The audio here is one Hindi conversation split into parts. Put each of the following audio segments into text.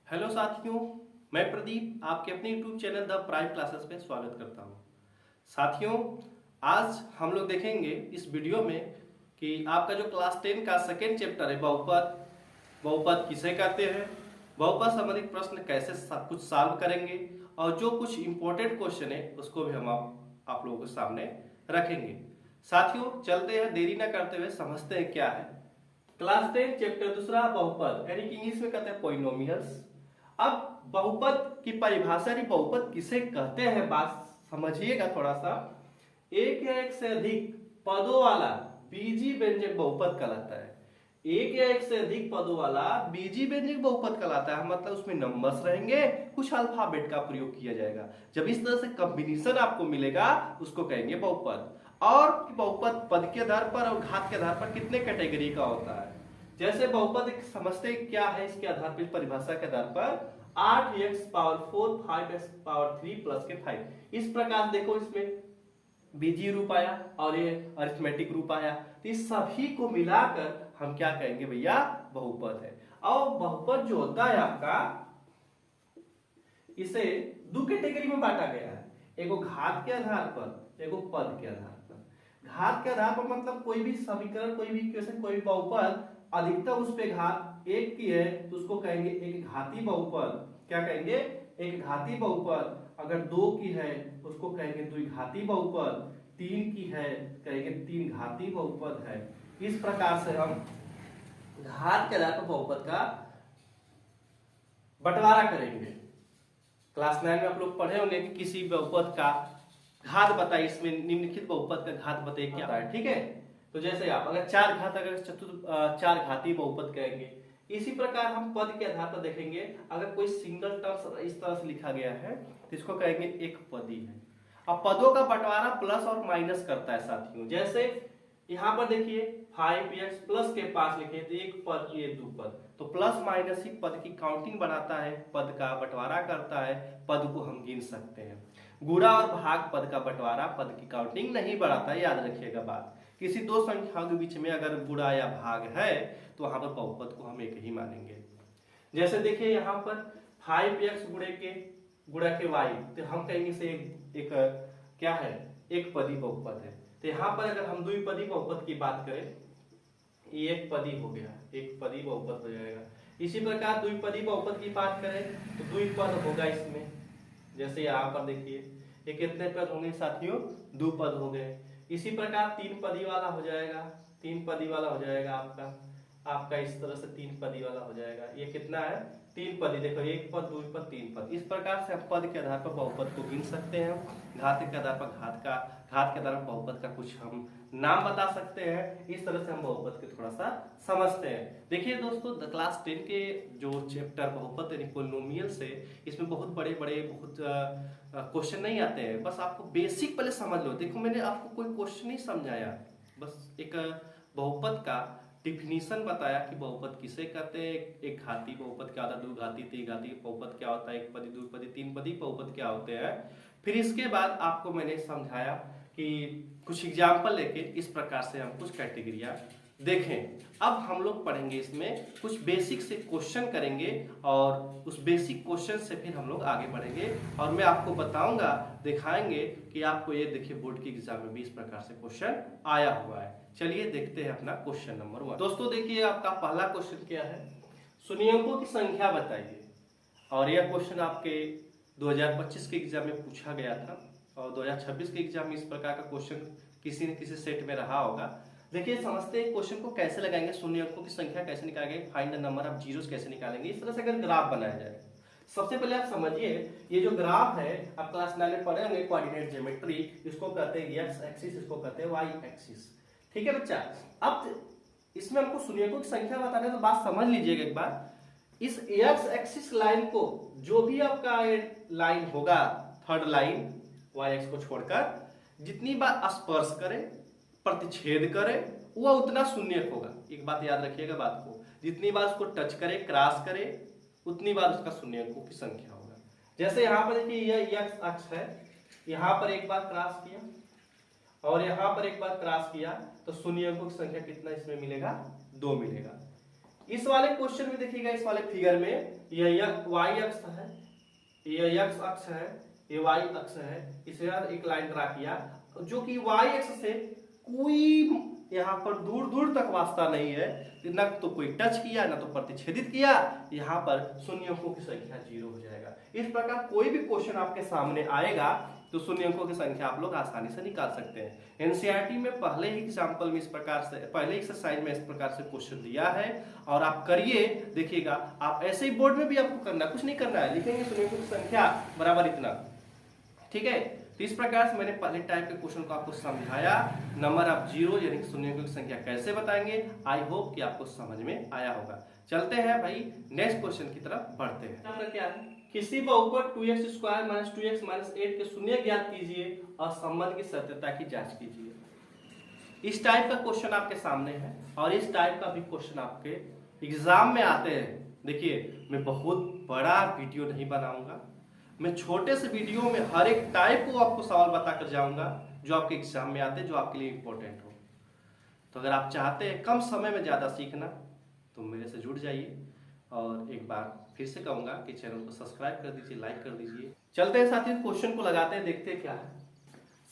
हेलो साथियों, मैं प्रदीप आपके अपने YouTube channel the prime classes में स्वागत करता हूं। साथियों, आज हम लोग देखेंगे इस वीडियो में कि आपका जो क्लास 10 का सेकेंड चैप्टर है बहुपद, बहुपद किसे कहते हैं, बहुपद संबंधित प्रश्न कैसे कुछ सॉल्व करेंगे और जो कुछ इंपॉर्टेंट क्वेश्चन है उसको भी हम आप लोगों के सामने रखेंगे। साथियों, चलते हैं, देरी ना करते हुए समझते हैं क्या है क्लास 10 चैप्टर दूसरा बहुपद, यानी कि इंग्लिश में कहते हैं पॉलिनोमियल्स। अब बहुपद की परिभाषा, बहुपद किसे कहते हैं, बात समझिएगा थोड़ा सा। एक या एक से अधिक पदों वाला बीजी व्यंजक बहुपद कहलाता है। एक या एक से अधिक पदों वाला बीजी व्यंजक बहुपद कहलाता है, मतलब उसमें नंबर्स रहेंगे, कुछ अल्फाबेट का प्रयोग किया जाएगा। जब इस तरह से कॉम्बिनेशन आपको मिलेगा उसको कहेंगे बहुपद। और बहुपद पद के आधार पर और घात के आधार पर कितने कैटेगरी का होता है। जैसे बहुपद समझते क्या है, इसके आधार पर, परिभाषा के आधार पर 8x power 4 5x power 3 plus के 5, इस प्रकार देखो इसमें बीजीय रूप आया और ये अरिथमेटिक रूप आया, तो इस सभी को मिलाकर हम क्या कहेंगे भैया, बहुपद है। और बहुपद जो होता है आपका, इसे दो कैटेगरी में बांटा गया है, एगो घात के आधार पर, एगो पद के आधार पर। घात के आधार पर मतलब कोई भी समीकरण, कोई भी इक्वेशन, कोई भी बहुपद अधिकतम उस पे घात एक की है तो उसको कहेंगे एक घाती बहुपद। क्या कहेंगे, एक घाती बहुपद। अगर दो की है उसको कहेंगे द्विघाती बहुपद। तीन की है कहेंगे तीन घाती बहुपद है। इस प्रकार से हम घात के आधार पर बहुपद का बंटवारा करेंगे। क्लास 9 में आप लोग पढ़े होंगे कि किसी बहुपद का घात बताइए, इसमें निम्नलिखित बहुपद का घात बताइए क्या है, ठीक है। तो जैसे आप अगर चार घात, अगर चार घाती बहुपद कहेंगे। इसी प्रकार हम पद के आधार पर देखेंगे, अगर कोई सिंगल टर्म इस तरह से लिखा गया है तो इसको कहेंगे एक पदी है। अब पदों का बंटवारा प्लस और माइनस करता है साथियों। जैसे यहाँ पर देखिए 5x प्लस के पास लिखे तो एक पद, ये दो पद, तो प्लस माइनस ही पद की काउंटिंग बढ़ाता है, पद का बंटवारा करता है, पद को हम गिन सकते हैं। गुणा और भाग पद का बंटवारा पद की काउंटिंग नहीं बढ़ाता, याद रखिएगा बात। किसी दो संख्याओं के बीच में अगर गुणा या भाग है तो वहां पर बहुपद को हम एक ही मानेंगे। जैसे देखिए यहाँ पर 5x गुणा के y, तो हम कहेंगे से एक क्या है, एक पदी बहुपद है। तो यहाँ पर अगर हम द्विपदी बहुपद की बात करें, ये एक पदी हो गया, एक पदी बहुपद हो जाएगा। इसी प्रकार द्विपदी बहुपद की बात करें तो द्विपद होगा इसमें। जैसे यहाँ पर देखिए ये कितने पद होंगे साथियों, दो पद हो गए। इसी प्रकार तीन पदी वाला हो जाएगा, तीन पदी वाला हो जाएगा आपका इस तरह से तीन पदी वाला हो जाएगा। ये कितना है, तीन पदी, देखो एक पद, दो पद, तीन पद। इस प्रकार से हम पद के आधार पर बहुपद को गिन सकते हैं। घात के आधार पर घात के आधार पर बहुपद का कुछ हम नाम बता सकते हैं। इस तरह से हम बहुपद के थोड़ा सा समझते हैं। देखिए दोस्तों, क्लास 10 के जो चैप्टर बहुपद यानी पॉलिनोमियल से, इसमें बहुत बड़े बड़े बहुत क्वेश्चन नहीं आते हैं, बस आपको बेसिक पहले समझ लो। देखो मैंने आपको कोई क्वेश्चन नहीं समझाया, बस एक बहुपद का डिफिनीशन बताया कि बहुपद किसे कहते हैं, एक घाती बहुपद क्या होता है, दो घाती, तीन घाती बहुपद क्या होता है, एक पदी, दो पदी, तीन पदी बहुपद क्या होते हैं। फिर इसके बाद आपको मैंने समझाया कि कुछ एग्जाम्पल लेके इस प्रकार से हम कुछ कैटेगरिया देखें। अब हम लोग पढ़ेंगे, इसमें कुछ बेसिक से क्वेश्चन करेंगे और उस बेसिक क्वेश्चन से फिर हम लोग आगे बढ़ेंगे और मैं आपको बताऊंगा, दिखाएंगे कि आपको ये देखिए बोर्ड की एग्जाम में भी इस प्रकार से क्वेश्चन आया हुआ है। चलिए देखते हैं अपना क्वेश्चन नंबर 1। दोस्तों देखिए, आपका पहला क्वेश्चन क्या है, सुनियों की संख्या बताइए। और यह क्वेश्चन आपके 2025 के एग्जाम में पूछा गया था और 2026 के एग्जाम में इस प्रकार का क्वेश्चन किसी न किसी सेट में रहा होगा। देखिए समझते हैं क्वेश्चन को कैसे लगाएंगे, शून्य अंकों की संख्या कैसे निकालेंगे, find the number of zeros कैसे निकालेंगे। इस तरह से अगर ग्राफ बनाया जाए, सबसे पहले आप समझिए ये जो ग्राफ है, आप क्लास 9 में पढ़े होंगे कोऑर्डिनेट ज्योमेट्री, इसको कहते हैं एक्स एक्सिस, इसको कहते हैं वाई एक्सिस, ठीक है बच्चा। अब इसमें हमको शून्यकों की संख्या बताना है तो बात समझ लीजिएगा एक बार। इस एक्स एक्सिस लाइन को, जो भी आपका लाइन होगा, थर्ड लाइन वाई एक्स को छोड़कर, जितनी बार स्पर्श करे, प्रतिच्छेद करे, वह उतना शून्यक होगा। एक बात याद रखिएगा बात को, जितनी बार उसको टच करे, क्रॉस करे, उतनी बार उसका शून्यकों की संख्या होगा। जैसे यहाँ पर देखिए यह एक्स अक्ष है, यहाँ पर एक बार क्रॉस किया और यहाँ पर एक बार क्रॉस किया, तो शून्यकों की संख्या कितना इसमें मिलेगा, 2 मिलेगा। इस वाले क्वेश्चन में देखिएगा, इस वाले फिगर में यह y अक्ष है, यह x अक्ष है, ये y अक्ष है, इसे एक लाइन ड्रा किया जो कि y अक्ष से कोई यहाँ पर दूर दूर तक वास्ता नहीं है, न तो कोई टच किया ना तो प्रतिच्छेदित किया, यहाँ पर शून्य अंकों की संख्या 0 हो जाएगा। इस प्रकार कोई भी क्वेश्चन आपके सामने आएगा तो शून्य अंकों की संख्या आप लोग आसानी से निकाल सकते हैं। एनसीईआरटी में पहले ही एग्जाम्पल में इस प्रकार से, पहले एक्सरसाइज में इस प्रकार से क्वेश्चन दिया है और आप करिए, देखिएगा। आप ऐसे ही बोर्ड में भी आपको करना, कुछ नहीं करना है, लिखेंगे शून्य अंकों की संख्या बराबर इतना, ठीक है। तो इस प्रकार से मैंने पहले टाइप के क्वेश्चन को आपको समझाया, नंबर ऑफ 0 यानी कि शून्य अंकों की संख्या कैसे बताएंगे। आई होप कि आपको समझ में आया होगा। चलते हैं भाई नेक्स्ट क्वेश्चन की तरफ बढ़ते हैं। नंबर क्या है, किसी बहुपद 2x square minus 2x minus 8 के शून्य ज्ञात कीजिए और संबंध की सत्यता की जांच कीजिए। इस टाइप का क्वेश्चन आपके सामने है और इस टाइप का भी क्वेश्चन आपके एग्जाम में आते हैं। देखिए, मैं बहुत बड़ा वीडियो नहीं बनाऊंगा, मैं छोटे से वीडियो में हर एक टाइप को आपको सवाल बताकर जाऊंगा जो आपके एग्जाम में आते हैं, जो आपके लिए इंपॉर्टेंट हो। तो अगर आप चाहते हैं कम समय में ज्यादा सीखना तो मेरे से जुड़ जाइए और एक बार फिर से कहूंगा कि चैनल को सब्सक्राइब कर दीजिए, लाइक कर दीजिए। चलते हैं साथियों, क्वेश्चन को लगाते हैं, देखते हैं क्या है।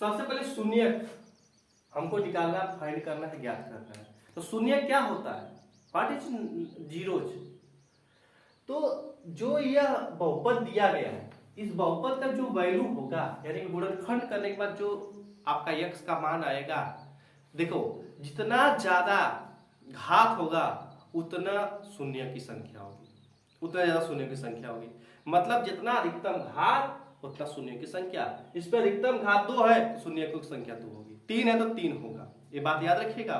सबसे पहले शून्य हमको निकालना, फाइंड करना है, ज्ञात करना है। तो शून्य क्या होता है, व्हाट इज जीरोज। तो जो यह बहुपद दिया गया है, इस बहुपद का जो वैल्यू होगा यानी कि गुणनखंड करने के बाद जो आपका x का मान आएगा, देखो जितना ज्यादा घात होगा उतना शून्य की संख्या होगी, उतना ज्यादा शून्य की संख्या होगी। मतलब जितना अधिकतम घात उतना शून्य की संख्या। इस पर अधिकतम घात 2 है तो शून्य की संख्या 2 होगी, 3 है तो 3 होगा। ये बात याद रखिएगा,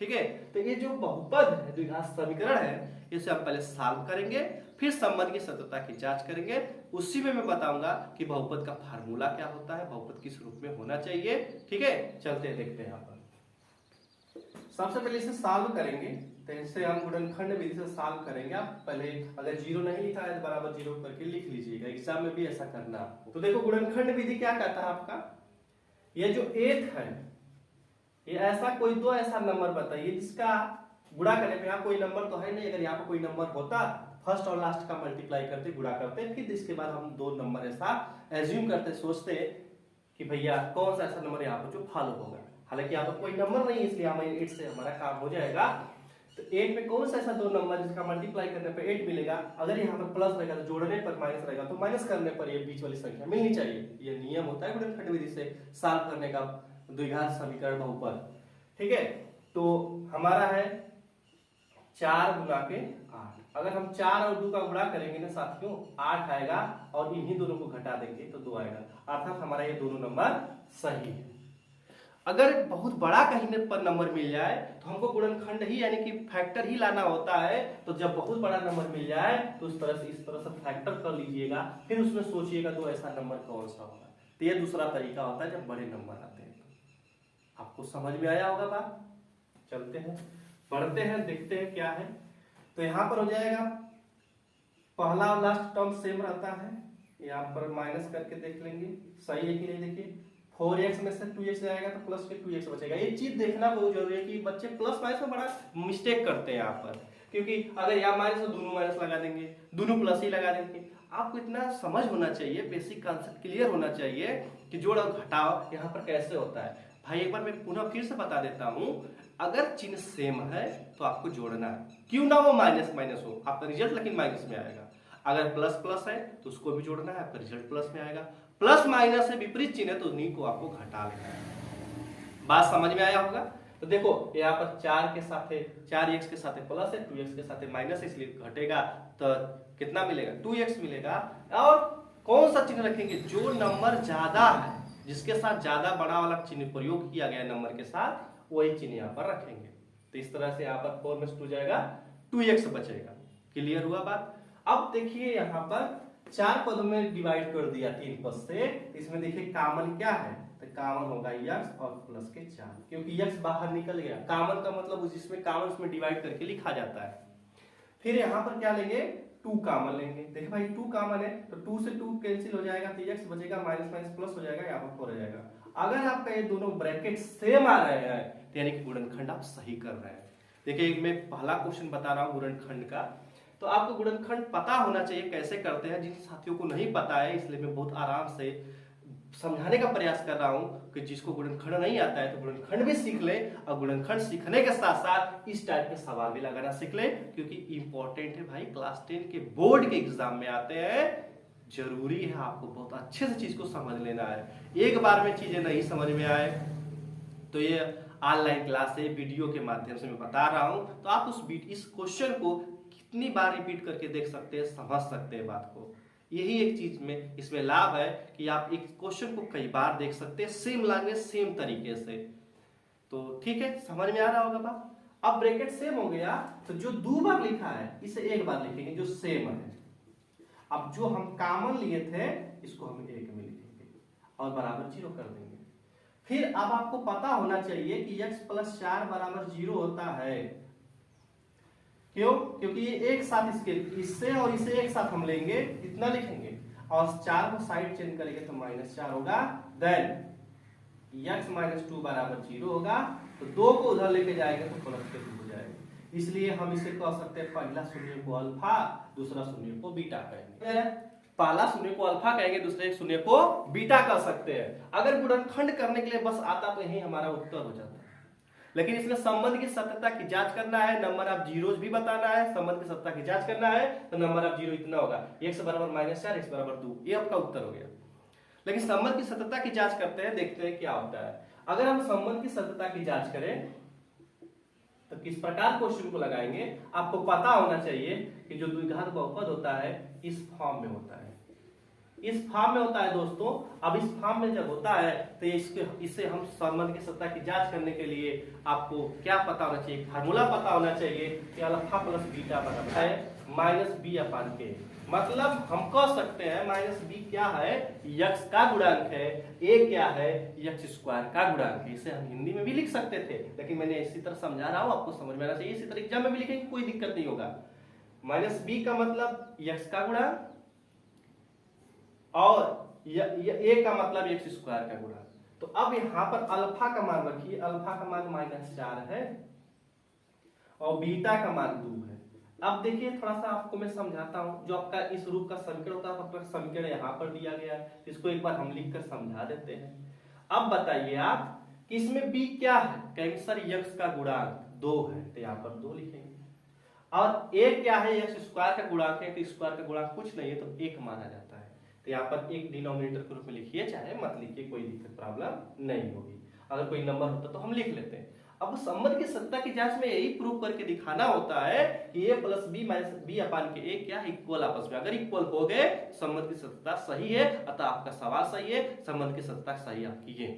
ठीक है। तो ये जो बहुपद है, द्विघात समीकरण है, इसे हम पहले सॉल्व करेंगे, फिर संबंध की सत्यता की जांच करेंगे। उसी में मैं बताऊंगा कि बहुपद का फार्मूला क्या होता है, बहुपद किस रूप में होना चाहिए, ठीक है। चलते हैं, देखते हैं। यहाँ पर सबसे पहले इसे सॉल्व करेंगे, तो इसे हम गुणनखंड विधि से सॉल्व करेंगे। आप पहले अगर 0 नहीं लिखा है तो बराबर 0 करके लिख लीजिएगा, एग्जाम में भी ऐसा करना आपको। तो देखो गुणनखंड विधि क्या कहता है आपका, ये जो 8 है, ये ऐसा कोई दो ऐसा नंबर बताइए जिसका गुणा करने पे यहाँ कोई नंबर तो है नहीं। अगर यहाँ पर कोई नंबर होता, फर्स्ट और लास्ट का मल्टीप्लाई करते, गुणा करते, फिर इसके बाद हम 2 नंबर ऐसा एज्यूम करते, सोचते कि भैया कौन सा ऐसा नंबर यहाँ पर जो फॉलो होगा। हालांकि यहाँ पर कोई नंबर नहीं है, इसलिए हमें 8 से हमारा काम हो जाएगा। तो 8 में कौन सा ऐसा 2 नंबर जिसका मल्टीप्लाई करने पर 8 मिलेगा। अगर यहाँ पर प्लस रहेगा तो जोड़ने पर माइनस रहेगा, तो माइनस करने पर ये बीच वाली संख्या मिलनी चाहिए। ये नियम होता है गुणनखंड विधि से सॉल्व करने का, द्विघात समीकरण बहुपद, ठीक है। तो हमारा है 4 गुना के 8। अगर हम 4 और 2 का गुणा करेंगे ना साथियों, 8 आएगा और इन्हीं दोनों को घटा देंगे तो 2 आएगा, अर्थात हमारा ये दोनों नंबर सही है। अगर बहुत बड़ा कहीं पर नंबर मिल जाए तो हमको गुणनखंड ही यानी कि फैक्टर ही लाना होता है। तो जब बहुत बड़ा नंबर मिल जाए तो इस तरह से फैक्टर कर लीजिएगा, फिर उसमें सोचिएगा तो ऐसा नंबर कौन सा होगा। तो ये दूसरा तरीका होता है जब बड़े नंबर आते हैं। आपको समझ में आया होगा बात। चलते हैं, पढ़ते हैं, देखते हैं क्या है। तो यहाँ पर हो जाएगा, पहला और लास्ट टर्म सेम रहता है, यहाँ पर माइनस करके देख लेंगे सही है कि नहीं। देखिए 4x में से 2x जाएगा तो प्लस के 2x बचेगा। ये चीज देखना बहुत जरूरी है कि बच्चे प्लस माइनस में बड़ा मिस्टेक करते हैं यहाँ पर, क्योंकि अगर यहाँ माइनस तो दोनों माइनस लगा देंगे, दोनों प्लस ही लगा देंगे। आपको इतना समझ होना चाहिए, बेसिक कॉन्सेप्ट क्लियर होना चाहिए कि जोड़ और घटाव यहाँ पर कैसे होता है। भाई एक बार मैं पुनः फिर से बता देता हूँ, अगर चिन्ह सेम है तो आपको जोड़ना है, क्यों ना वो माइनस माइनस हो, आपका रिजल्ट लेकिन माइनस में आएगा। अगर प्लस प्लस है तो उसको भी जोड़ना है, आपका रिजल्ट प्लस में आएगा। प्लस माइनस से विपरीत चिन्ह है तो उन्हीं को आपको घटा लेना है। बात समझ में आया होगा। तो देखो यहाँ पर 4 के साथ 4x के साथ प्लस है, 2x के साथ माइनस है, इसलिए घटेगा तो कितना मिलेगा, 2x मिलेगा। और कौन सा चिन्ह रखेंगे, जो नंबर ज्यादा है, जिसके साथ ज्यादा बड़ा वाला चिन्ह प्रयोग किया गया नंबर के साथ, वही चिन्ह यहाँ पर रखेंगे। तो इस तरह से यहाँ पर 4 में 2 जाएगा, 2x बचेगा। क्लियर हुआ बात। अब देखिए यहाँ पर 4 पदों में डिवाइड कर दिया 3 पद से, इसमें देखिए कॉमन क्या है, तो कॉमन होगा x और प्लस के 4, क्योंकि x बाहर निकल गया। कॉमन का मतलब जिसमें कॉमन उसमें डिवाइड करके लिखा जाता है। फिर यहाँ पर क्या लेंगे, 2 कॉमन लेंगे। देखिए भाई 2 कॉमन है तो 2 से 2 कैंसिल हो जाएगा, तो x बचेगा, माइनस माइनस प्लस हो जाएगा, यहाँ पर 4 हो जाएगा। अगर आपका ये दोनों ब्रैकेट सेम आ रहे हैं तो यानी कि गुणनखंड आप सही कर रहे हैं। देखिए मैं पहला क्वेश्चन बता रहा हूँ गुणनखंड का। तो आपको गुणनखंड पता होना चाहिए कैसे करते हैं। जिन साथियों को नहीं पता है इसलिए मैं बहुत आराम से समझाने का प्रयास कर रहा हूँ कि जिसको गुणनखंड नहीं आता है तो गुणनखंड भी सीख ले, और गुणनखंड सीखने के साथ साथ इस टाइप के सवाल भी लगाना सीख ले, क्योंकि इंपॉर्टेंट है भाई, क्लास 10 के बोर्ड के एग्जाम में आते हैं। जरूरी है आपको बहुत अच्छे से चीज को समझ लेना है। एक बार में चीजें नहीं समझ में आए तो ये ऑनलाइन क्लास है, वीडियो के माध्यम से मैं बता रहा हूं, तो आप इस क्वेश्चन को कितनी बार रिपीट करके देख सकते हैं, समझ सकते हैं बात को। यही एक चीज में इसमें लाभ है कि आप एक क्वेश्चन को कई बार देख सकते हैं, सेम लैंग्वेज सेम तरीके से। तो ठीक है, समझ में आ रहा होगा बात। अब ब्रैकेट सेम हो गया तो जो 2 बार लिखा है इसे एक बार लिखेंगे जो सेम है। अब जो हम कॉमन लिए थे इसको हम एक में लिखेंगे और बराबर 0 कर देंगे। फिर अब आपको पता होना चाहिए कि x + 4 बराबर 0 होता है। क्यों? क्योंकि ये एक साथ इससे और इसे एक साथ हम लेंगे, इतना लिखेंगे और 4 को साइड चेंज करेंगे तो -4 होगा। देन x - 2 बराबर 0 होगा, तो 2 को उधर लेके जाएंगे तो प्लस के 2 हो जाएगा। इसलिए हम इसे कह सकते हैं पहला शून्य को अल्फा, दूसरा शून्य को बीटा कहेंगे। पहला शून्य को अल्फा कहेंगे, दूसरे शून्य को बीटा कह सकते हैं। अगर गुणनखंड करने के लिए बस आता तो यही हमारा उत्तर हो जाता। लेकिन इसमें संबंध की सत्यता की जांच करना है, नंबर ऑफ जीरोज भी बताना है, संबंध की सत्यता की जांच करना है, तो नंबर ऑफ जीरो इतना होगा, x बराबर -4, x बराबर 2, ये आपका उत्तर हो गया। लेकिन संबंध की सत्यता की जांच करते हैं, देखते हैं क्या होता है। अगर हम संबंध की सत्यता की जांच करें तो किस प्रकार क्वेश्चन को लगाएंगे, आपको पता होना चाहिए कि जो द्विघात बहुपद होता है इस फॉर्म में होता है, इस फॉर्म में होता है दोस्तों। अब इस फॉर्म में जब होता है तो इससे हम संबंध की सत्ता की जांच करने के लिए आपको क्या पता होना चाहिए, फार्मूला पता होना चाहिए कि अल्फा प्लस बीटा बराबर है -b/k। मतलब हम कह सकते हैं -b क्या है, x का गुणांक है, a क्या है, x² का गुणांक है। इसे हम हिंदी में भी लिख सकते थे, लेकिन मैंने इसी तरह समझा रहा हूं, आपको समझ में आना चाहिए। इसी तरह एग्जाम में भी लिखेंगे, कोई दिक्कत नहीं होगा। -b का मतलब x का गुणांक और a का मतलब x² का गुणांक। तो अब यहां पर अल्फा का मान रखिए, अल्फा का मान -4 है और बीटा का मान 2 है। अब देखिए थोड़ा सा आपको मैं समझाता हूं। जो आपका इस रूप का समीकरण होता है, आपका समीकरण यहाँ पर दिया गया है, इसको एक बार हम लिखकर समझा देते हैं। अब बताइए आप कि इसमें b क्या है, कहेंगे सर x का गुणांक 2 है, तो यहाँ पर 2 लिखेंगे। और a क्या है, x² का गुणांक है, तो स्क्वायर का गुणांक कुछ नहीं है तो 1 माना जाता है। तो यहाँ पर एक डिनोमिनेटर के रूप में लिखिए, चाहे मत लिखिए, कोई दिक्कत प्रॉब्लम नहीं होगी। अगर कोई नंबर होता तो हम लिख लेते हैं। अब संबंध की सत्ता की जांच में यही प्रूव करके दिखाना होता है कि a + b - b/k क्या इक्वल आपस में। अगर इक्वल हो गए संबंध की सत्ता सही है, अतः आपका सवाल सही है, संबंध की सत्ता सही आपकी है।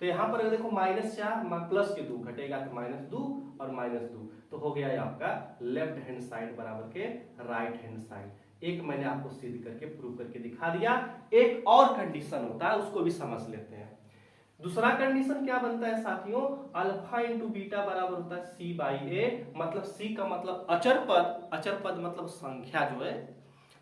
तो यहाँ पर अगर देखो -4 प्लस के 2 घटेगा तो -2 और -2, तो हो गया आपका लेफ्ट हैंड साइड बराबर के राइट हैंड साइड। एक मैंने आपको सिद्ध करके प्रूव करके दिखा दिया। एक और कंडीशन होता है, उसको भी समझ लेते हैं। दूसरा कंडीशन क्या बनता है साथियों, अल्फा इंटू बीटा बराबर होता है c/a। मतलब c का मतलब अचर पद, अचर पद मतलब संख्या जो है,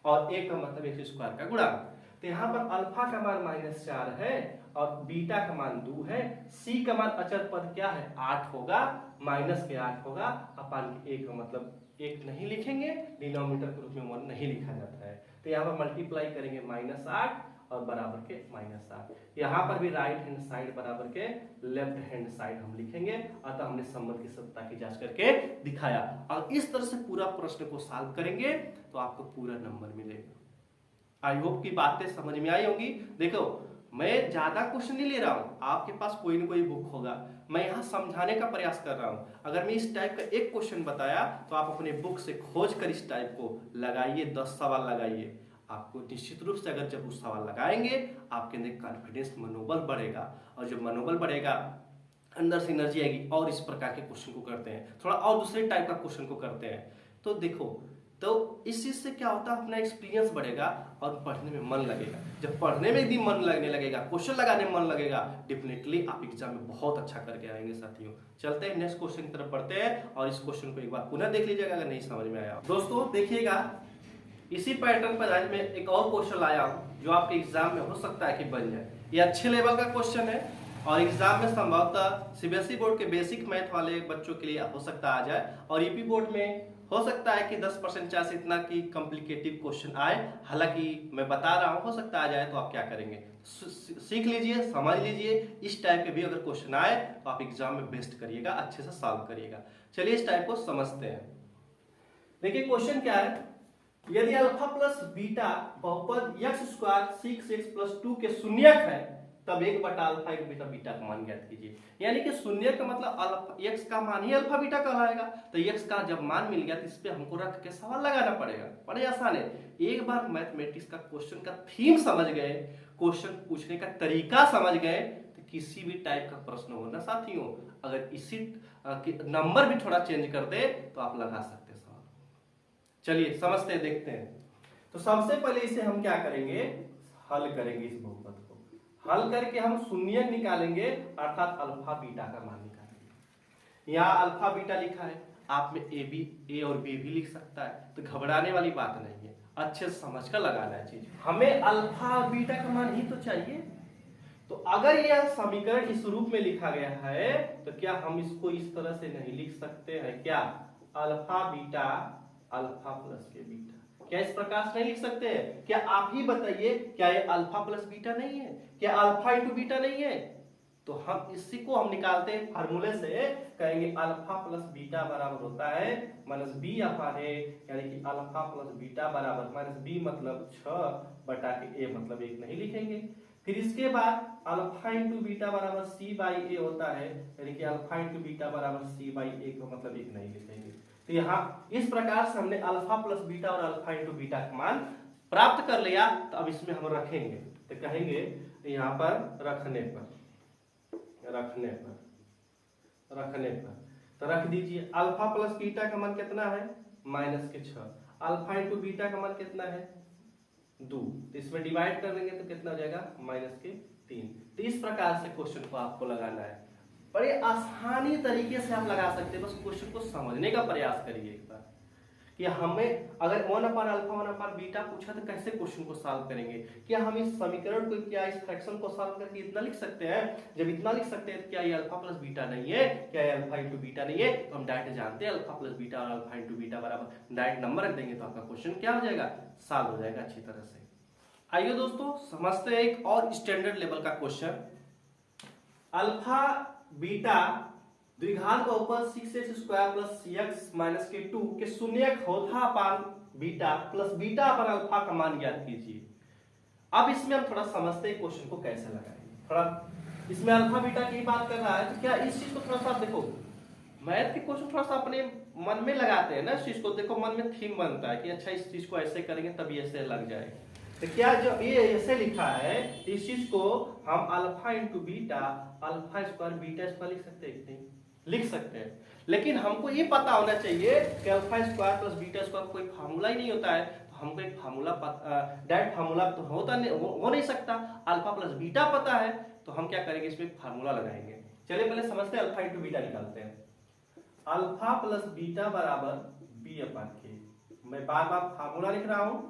और a का मतलब x² का गुणांक। तो यहाँ पर अल्फा का मान -4 है और बीटा का मान 2 है। c का मान अचर पद क्या है, 8 होगा, -8 होगा, अपान के 1 का मतलब 1 नहीं लिखेंगे, डिनोमिनेटर के रूप में 1 नहीं लिखा जाता है। तो यहाँ पर मल्टीप्लाई करेंगे -8 और बराबर के -8। यहाँ पर भी राइट हैंड साइड बराबर के लेफ्ट हैंड साइड हम लिखेंगे। अतः हमने संबंध की सत्ता की जांच करके दिखाया, और इस तरह से पूरा प्रश्न को सॉल्व करेंगे तो आपको पूरा नंबर मिलेगा। आई होप की बातें समझ में आई होंगी। देखो मैं ज्यादा क्वेश्चन नहीं ले रहा हूँ, आपके पास कोई ना कोई बुक होगा, मैं यहाँ समझाने का प्रयास कर रहा हूँ। अगर मैं इस टाइप का एक क्वेश्चन बताया तो आप अपने बुक से खोज कर इस टाइप को लगाइए, 10 सवाल लगाइए। आपको निश्चित रूप से अगर जब उस सवाल लगाएंगे आपके अंदर कॉन्फिडेंस, मनोबल बढ़ेगा, और जब मनोबल बढ़ेगा अंदर से एनर्जी आएगी और इस प्रकार के क्वेश्चन को करते हैं, थोड़ा और दूसरे टाइप का क्वेश्चन को करते हैं। तो देखो, तो इस चीज से क्या होता है, अपना एक्सपीरियंस बढ़ेगा और पढ़ने में मन लगेगा। जब पढ़ने में भी मन लगने लगेगा, क्वेश्चन लगाने में मन लगेगा, डेफिनेटली आप एग्जाम में बहुत अच्छा करके आएंगे साथियों। चलते हैं नेक्स्ट क्वेश्चन की तरफ बढ़ते हैं, और इस क्वेश्चन को एक बार पुनः देख लीजिएगा अगर नहीं समझ में आया। दोस्तों देखिएगा, इसी पैटर्न पर आज मैं एक और क्वेश्चन लाया हूं जो आपके एग्जाम में हो सकता है कि बन जाए। ये अच्छे लेवल का क्वेश्चन है, और एग्जाम में संभवतः सीबीएसई बोर्ड के बेसिक मैथ वाले बच्चों के लिए हो सकता आ जाए, और यूपी बोर्ड में हो सकता है कि 10% चांस इतना कि कॉम्प्लिकेटिव क्वेश्चन आए। हालांकि मैं बता रहा हूं हो सकता आ जाए, तो आप क्या करेंगे, सीख लीजिए, समझ लीजिए। इस टाइप के भी अगर क्वेश्चन आए तो आप एग्जाम में बेस्ट करिएगा, अच्छे से सॉल्व करिएगा। चलिए इस टाइप को समझते हैं। देखिए क्वेश्चन क्या है, यदि अल्फा प्लस बीटा बहुपद x स्क्वायर 6x प्लस 2 के शून्यक है, तब 1 बटा अल्फा 1 बीटा बीटा का मान ज्ञात कीजिए। यानी कि शून्य का मतलब अल्फा x का मान ही अल्फा बीटा कहलाएगा। तो x का जब मान मिल गया तो इस पे हमको रख के सवाल लगाना पड़ेगा। बड़े आसान है। एक बार मैथमेटिक्स का क्वेश्चन का थीम समझ गए, क्वेश्चन पूछने का तरीका समझ गए, तो किसी भी टाइप का प्रश्न हो ना साथियों, अगर इसी नंबर भी थोड़ा चेंज कर दे तो आप लगा सकते हैं सवाल। चलिए समझते हैं, देखते हैं। तो सबसे पहले इसे हम क्या करेंगे, हल करेंगे। इस बहुपद को हल करके हम शून्य निकालेंगे, अर्थात अल्फा बीटा का मान निकालेंगे। यहाँ अल्फा बीटा लिखा है, आप में ए और बी भी लिख सकता है, तो घबराने वाली बात नहीं है, अच्छे से समझ कर लगाना है चीज। हमें अल्फा बीटा का मान ही तो चाहिए। तो अगर यह समीकरण इस रूप में लिखा गया है, तो क्या हम इसको इस तरह से नहीं लिख सकते हैं क्या, अल्फा बीटा अल्फा प्लस के बीटा, क्या इस प्रकार से नहीं लिख सकते हैं? क्या आप ही बताइए, क्या ये अल्फा प्लस बीटा नहीं है, क्या अल्फा इंटू बीटा नहीं है? तो हम इसी को हम निकालते हैं फार्मूले से, कहेंगे अल्फा प्लस बीटा बराबर होता है माइनस बी अपान ए, यानी कि अल्फा प्लस बीटा बराबर माइनस बी मतलब 6 बटा के ए मतलब 1 नहीं लिखेंगे। फिर इसके बाद अल्फा इंटू बीटा बराबर सी बाई ए होता है, यानी कि अल्फा इंटू बीटा बराबर सी बाई ए को मतलब 1 नहीं लिखेंगे। तो यहाँ इस प्रकार से हमने अल्फा प्लस बीटा और अल्फा इंटू बीटा का मान प्राप्त कर लिया। तो अब इसमें हम रखेंगे, तो कहेंगे यहाँ पर रखने पर तो रख दीजिए। अल्फा प्लस बीटा का मान कितना है, माइनस के 6, अल्फा इंटू बीटा का मान कितना है 2, तो इसमें डिवाइड कर देंगे तो कितना हो जाएगा माइनस के 3। तो इस प्रकार से क्वेश्चन को आपको लगाना है, बड़े आसानी तरीके से आप लगा सकते हैं। बस क्वेश्चन को समझने का प्रयास करिए एक बार, कि हमें अगर 1 अपान अल्फा 1 अपान बीटा पूछा तो कैसे क्वेश्चन को सॉल्व करेंगे। क्या हम इस समीकरण को, क्या इस फ्रैक्शन को सॉल्व करके इतना लिख सकते हैं? जब इतना लिख सकते हैं तो क्या ये अल्फा प्लस बीटा नहीं है, क्या ये अल्फा इंटू बीटा नहीं है? तो हम डायरेक्ट जानते हैं अल्फा प्लस बीटा और अल्फा इंटू बीटा बराबर डायरेक्ट नंबर रख देंगे तो आपका क्वेश्चन क्या हो जाएगा, सॉल्व हो जाएगा अच्छी तरह से। आइए दोस्तों समझते हैं एक और स्टैंडर्ड लेवल का क्वेश्चन। अल्फा बीटा द्विघात बहुपद 6x square plus x minus के 2 के शून्यक होता upon beta plus beta upon alpha का मान ज्ञात कीजिए। अब इसमें हम थोड़ा समझते हैं क्वेश्चन को कैसे लगाएंगे। थोड़ा इसमें अल्फा बीटा की बात कर रहा है, तो क्या इस चीज को थोड़ा सा देखो, मैथ के क्वेश्चन थोड़ा सा अपने मन में लगाते हैं ना इस चीज को। देखो मन में थीम बनता है कि अच्छा इस चीज को ऐसे करेंगे तभी ऐसे लग जाएगा। तो क्या जो ये ऐसे लिखा है, इस चीज को हम alpha into beta alpha square beta square लिख सकते हैं, नहीं लिख सकते हैं। लेकिन हमको ये पता होना चाहिए कि alpha square plus beta square कोई फार्मूला ही नहीं होता है। तो हमको एक फार्मूला डायरेक्ट फार्मूला तो होता नहीं, हो नहीं सकता। अल्फा प्लस बीटा पता है तो हम क्या करेंगे, इसमें फार्मूला लगाएंगे। चलिए पहले समझते हैं, अल्फा इंटू बीटा निकालते हैं। अल्फा प्लस बीटा बराबर बी अपान के। मैं बार बार फार्मूला लिख रहा हूं,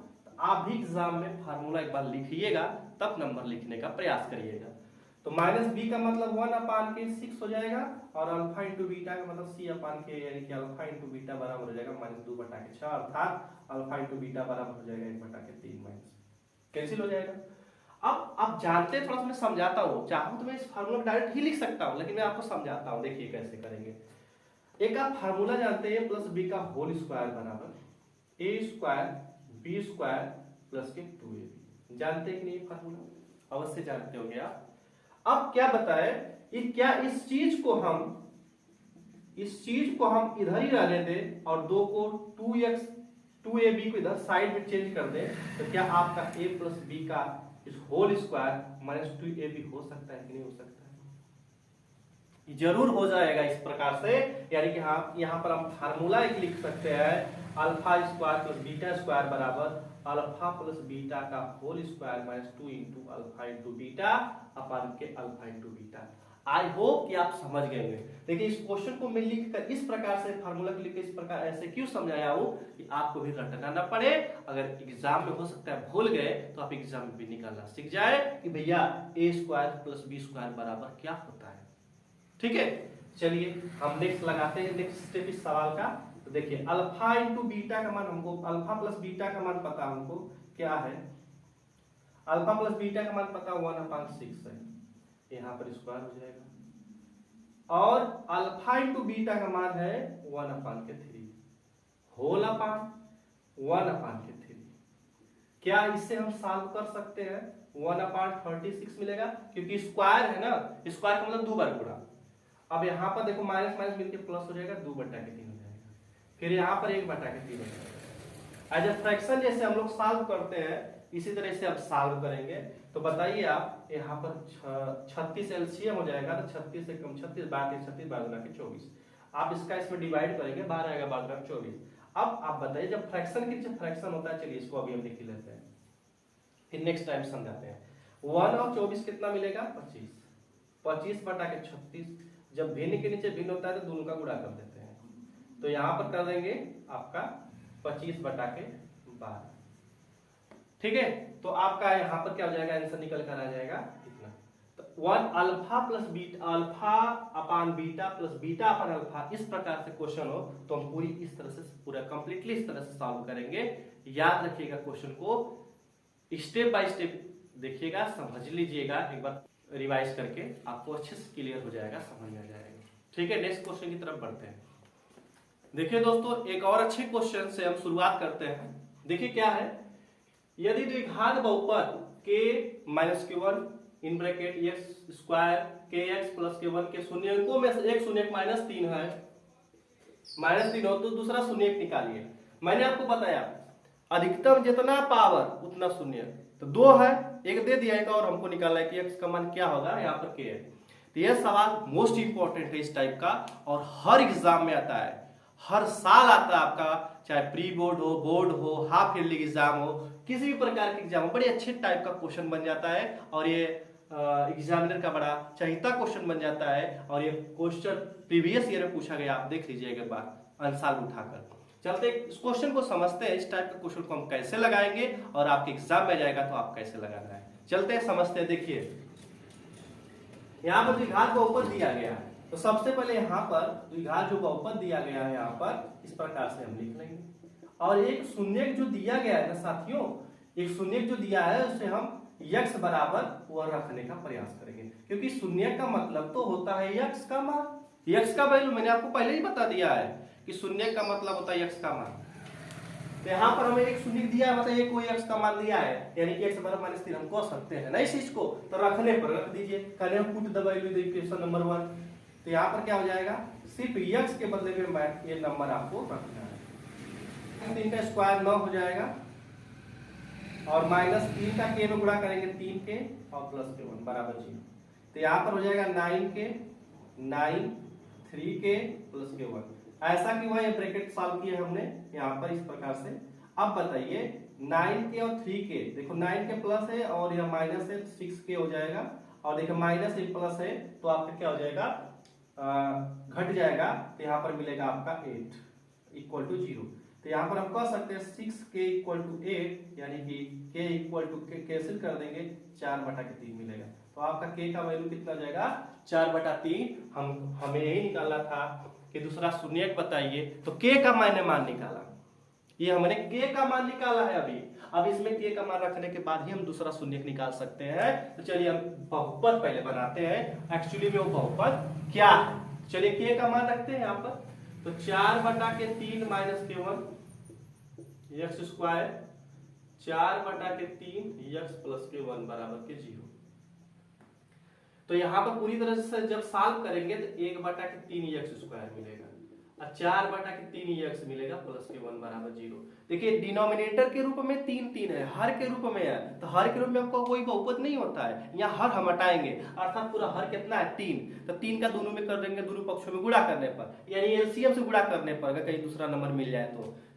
आप भी एग्जाम में फार्मूला एक बार लिखिएगा, तब नंबर लिखने का प्रयास करिएगा। तो माइनस बी का मतलब 1 अपान के 6 हो जाएगा, और अल्फा इंटू बीटा का मतलब सी अपान के, यानी कि अल्फा इंटू बीटा बराबर हो जाएगा माइनस 2 बटा के 6, अर्थात अल्फा इंटू बीटा बराबर हो जाएगा 1 बटा के 3 माइनस कैंसिल हो जाएगा। अब आप जानते हैं, थोड़ा सा मैं समझाता हूँ, चाहूँ तो मैं इस फार्मूला डायरेक्ट ही लिख सकता हूँ, लेकिन मैं आपको समझाता हूँ। देखिए कैसे करेंगे। एक आप फार्मूला जानते हैं, प्लस बी का होल स्क्वायर बराबर ए स्क्वायर बी स्क्वायर प्लस के 2ab। जानते हैं कि नहीं फार्मूला? अवश्य जानते होंगे आप। अब क्या बताए, क्या इस चीज को हम इधर ही रहने दें और 2 को 2x 2ab को इधर साइड में चेंज कर दें, तो क्या आपका a प्लस b का इस होल स्क्वायर माइनस 2ab हो सकता है कि नहीं हो सकता है? जरूर हो जाएगा इस प्रकार से। यानी कि हाँ, यहाँ पर हम फार्मूला एक लिख सकते हैं, alpha square plus beta square बराबर अल्फा प्लस बीटा का whole square minus 2 into alpha into beta upon के alpha into beta. I hope कि आप समझ गए होंगे। देखिए इस क्वेश्चन को मैं लिखकर इस प्रकार से फार्मूला को लिखकर इस प्रकार ऐसे क्यों समझाया हूं कि आपको भी रटना ना पड़े। अगर एग्जाम में हो सकता है भूल गए तो आप एग्जाम में भी निकालना सीख जाए कि भैया a square plus b square बराबर क्या होता है। ठीक है, चलिए हम नेक्स्ट लगाते हैं नेक्स्ट स्टेप इस सवाल का। तो देखिए अल्फा इंटू बीटा का मान हमको, अल्फा प्लस बीटा का मान पता हमको क्या है, अल्फा प्लस बीटा का मान पता 1/6 है, यहाँ पर स्क्वायर हो जाएगा। और अल्फा इंटू बीटा का मान है 1/3 होल अपान 1/3। क्या इससे हम सॉल्व कर सकते हैं? 1/36 मिलेगा क्योंकि स्क्वायर है ना, स्क्वायर का मतलब 2 बार गुणा। अब यहाँ पर देखो माइनस माइनस मिलके प्लस हो जाएगा, 2/3 हो जाएगा, फिर यहाँ पर 1/3 हो जाएगा। एज ए फ्रैक्शन जैसे हम लोग सॉल्व करते हैं इसी तरह से अब सॉल्व करेंगे। तो बताइए आप यहाँ पर 36 एलसीएम हो जाएगा, तो 36 से कम 36 12 36 12 के 24। आप इसका इसमें डिवाइड करेंगे, 12 आएगा 12 24। अब आप बताइए जब फ्रैक्शन की फ्रैक्शन होता है, चलिए इसको अभी हम लिख लेते हैं फिर नेक्स्ट टाइम समझाते हैं। 1 और 24 कितना मिलेगा? 25। 25/36 जब भिन्न के नीचे भिन्न होता है तो दोनों का गुणा कर देते हैं, तो यहाँ पर कर देंगे आपका 25/12। ठीक है, तो आपका यहाँ पर क्या हो जाएगा, आंसर निकल कर आ जाएगा इतना। तो 1 अल्फा प्लस बीटा, अल्फा अपान beta plus beta upon alpha, इस प्रकार से क्वेश्चन हो तो हम पूरी इस तरह से पूरा कंप्लीटली इस तरह से सॉल्व करेंगे। याद रखिएगा क्वेश्चन को स्टेप बाय स्टेप देखिएगा, समझ लीजिएगा, एक बार रिवाइज करके आपको अच्छे से क्लियर हो जाएगा, समझ में आ जाएगा। ठीक है, नेक्स्ट क्वेश्चन की तरफ बढ़ते हैं। देखिए दोस्तों एक और अच्छे क्वेश्चन से हम शुरुआत करते हैं। देखिए क्या है, यदि द्विघात बहुपद k minus q1 in bracket x square kx plus k1 के शून्यकों में से एक शून्यक -3 है, -3 हो तो दूसरा शून्यक निकालिए। मैंने आपको बताया अधिकतम जितना पावर उतना शून्य, तो 2 है, एक दे दिया, एक और हमको निकालना है कि x का मान क्या होगा, यहाँ पर k है। तो यह सवाल मोस्ट इंपॉर्टेंट है इस टाइप का और हर एग्जाम में आता है, हर साल आता है आपका, चाहे प्री बोर्ड हो, बोर्ड हो, हाफ ईयरली एग्जाम हो, किसी भी प्रकार के एग्जाम हो, बड़े अच्छे टाइप का क्वेश्चन बन जाता है और ये एग्जामिनर का बड़ा चहिता क्वेश्चन बन जाता है। और ये क्वेश्चन प्रीवियस ईयर में पूछा गया, आप देख लीजिएगा एक बार आंसर उठाकर। चलते इस क्वेश्चन को समझते हैं, इस टाइप का क्वेश्चन को हम कैसे लगाएंगे और आपके एग्जाम में जाएगा तो आप कैसे लगाना है। चलते हैं समझते हैं। देखिए यहाँ पर द्विघात बहुपद दिया गया है, तो सबसे पहले यहाँ पर द्विघात जो बहुपद दिया गया है यहाँ पर इस प्रकार से हम लिख लेंगे। और एक शून्यक जो दिया गया है ना साथियों, एक शून्यक जो दिया है उसे हम x बराबर 1 रखने का प्रयास करेंगे, क्योंकि शून्यक का मतलब तो होता है x का मान। x का वैल्यू मैंने आपको पहले ही बता दिया है कि शून्यक का मतलब होता है x का मान। तो यहाँ पर हमें एक शून्यक दिया है, मतलब ये कोई x का मान दिया है, यानी कि x बराबर -3 हम कह सकते हैं ना इस चीज को, तो रखने पर रख दीजिए, कहने हम put the value in the equation number 1। तो यहाँ पर क्या हो जाएगा, सिर्फ x के बदले में ये नंबर आपको रखना है। 3 का स्क्वायर 9 हो जाएगा और -3 का k में गुणा करेंगे 3 के और प्लस के 1 बराबर 0। तो यहाँ पर हो जाएगा 9 के 9 3 के प्लस के 1। ऐसा क्यों है, ये ब्रैकेट सॉल्व किया हमने यहाँ पर इस प्रकार से। अब बताइए 9 के और 3 के, देखो 9 के प्लस है और यह माइनस है, 6 के हो जाएगा, और देखो माइनस एक प्लस है तो आपका क्या हो जाएगा, घट जाएगा, तो यहाँ पर मिलेगा आपका 8 इक्वल टू 0। तो यहाँ पर हम कह सकते हैं 6k इक्वल टू 8, यानी कि k इक्वल टू कैंसिल कर देंगे, 4/3 मिलेगा। तो आपका k का वैल्यू कितना जाएगा, 4/3। हमें यही निकालना था कि दूसरा शून्यक बताइए, तो k का मैंने मान निकाला, ये हमने k का मान निकाला है अभी। अब इसमें k का मान रखने के बाद ही हम दूसरा शून्यक निकाल सकते हैं। तो चलिए हम बहुपद पहले बनाते हैं, एक्चुअली में वो बहुपद क्या है। चलिए k का मान रखते हैं यहाँ पर, तो 4/3 minus k1 x square 4/3 x plus k1 बराबर के 0। तो यहाँ पर पूरी तरह से जब सॉल्व करेंगे तो 1/3 x स्क्वायर मिलेगा और 4/3 x मिलेगा प्लस k1 बराबर 0। देखिए डिनोमिनेटर के रूप में 3 है, हर के रूप में है, तो हर के रूप में आपको कोई बहुपद नहीं होता है, यहाँ हर हम हटाएंगे, अर्थात पूरा हर कितना है 3। तो 3 का दोनों में कर देंगे, दोनों पक्षों में गुणा करने पर, यानी एलसीएम से गुणा करने पर अगर कहीं दूसरा नंबर मिल जाए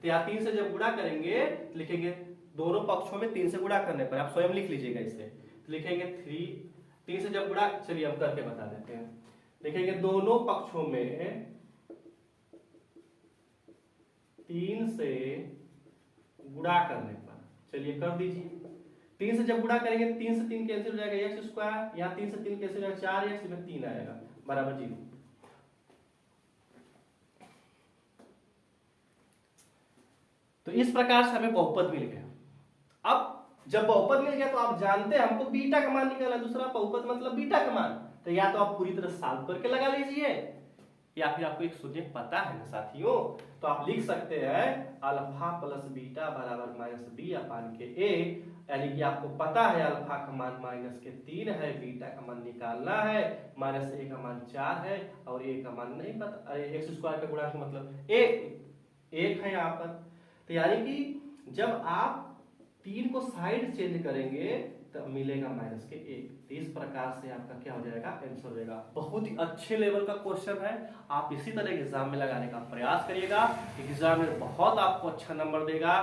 तो यहाँ 3 से जब गुणा करेंगे लिखेंगे दोनों पक्षों में 3 से गुणा करने पर, आप स्वयं लिख लीजिएगा इसे, लिखेंगे 3 3 से जब गुणा, चलिए हम करके बता देते हैं। देखेंगे दोनों पक्षों में 3 से गुणा करने पर, चलिए कर दीजिए। 3 से जब गुणा करेंगे 3 से 3 कैंसिल हो जाएगा, एक्स स्क्वायर, यहाँ 3 से 3 कैंसिल हो जाएगा 4x, इसमें 3 आएगा बराबर 0। तो इस प्रकार से हमें बहुपद मिल गया। अब जब बहुपद मिल गया तो आप जानते हैं हमको बीटा का मान निकालना, दूसरा बहुपद मतलब बीटा का मान। तो या तो आप पूरी तरह सॉल्व करके लगा लीजिए, या फिर आपको एक शून्य पता है ना साथियों, तो आप लिख सकते हैं अल्फा प्लस बीटा बराबर माइनस बी अपान के ए, यानी कि आपको पता है अल्फा का मान माइनस के 3 है, बीटा का मान निकालना है, माइनस ए का मान 4 है और ए का मान नहीं पता, एक्स स्क्वायर का गुणा मतलब एक है यहाँ पर। तो यानी कि जब आप 3 को साइड चेंज करेंगे तो मिलेगा माइनस के 1। तो इस प्रकार से आपका क्या हो जाएगा, आंसर हो जाएगा। बहुत ही अच्छे लेवल का क्वेश्चन है, आप इसी तरह एग्जाम में लगाने का प्रयास करिएगा, एग्जाम में बहुत आपको अच्छा नंबर देगा।